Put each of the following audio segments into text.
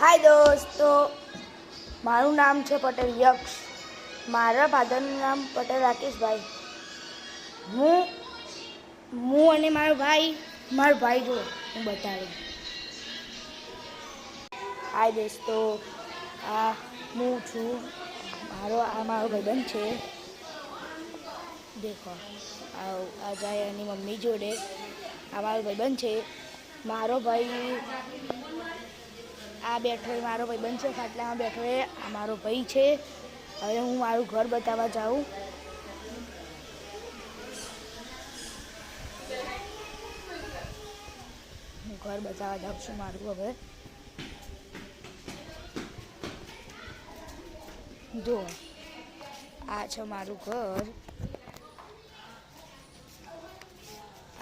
हाय दोस्तों, मारू नाम है पटेल यक्ष। मारा फादरનું નામ પટેલ રાકેશભાઈ। હું અને મારો ભાઈ જો હું બતાડું। હાય દોસ્તો, આ હું છું, મારો ભાઈબંધ છે। દેખો આ જાય એની મમ્મી જોડે। આ મારો ભાઈબંધ છે। મારો ભાઈ આ બેઠો એ મારો ભાઈબંધ છે, ખાટલામાં બેઠો એ આ મારો ભાઈ છે। હવે હું મારું ઘર બતાવવા જાઉં। હું ઘર બતાવવા જાઉં છું મારું। હવે જો આ છે મારું ઘર।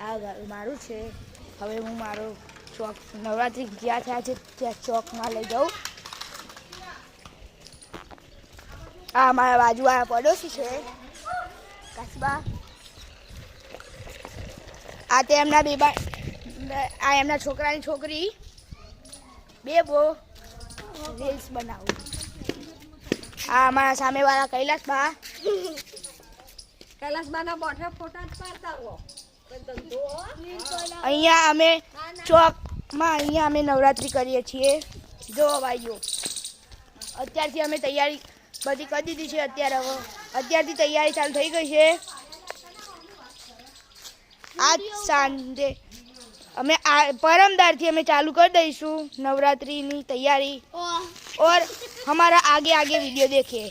આ ઘર મારું છે। હવે હું મારો ચોક નવરાત્રિ જ્યાં થયા છે ત્યાં ચોકમાં લઈ જાઉં। આ મારા બાજુ આ પડોશી છે કાસબા। આ તે એમના બેબા, આ એમના છોકરાની છોકરી બેબો રીલ્સ બનાવું। આ અમારા સામેવાળા કૈલાસબા। કૈલાસબાના બોઠે ફોટા જ પાડતા હો। અહીંયા અમે ચોકમાં અમે નવરાત્રિ કરીએ છીએ। જો ભાઈઓ, અત્યારથી અમે તૈયારી બધી કરી દીધી છે। અત્યારથી તૈયારી ચાલુ થઈ ગઈ છે। આજ સાંજે અમે परमदार અમે ચાલુ કરી દઈશું नवरात्रि ની तैयारी। और हमारा आगे वीडियो देखिए।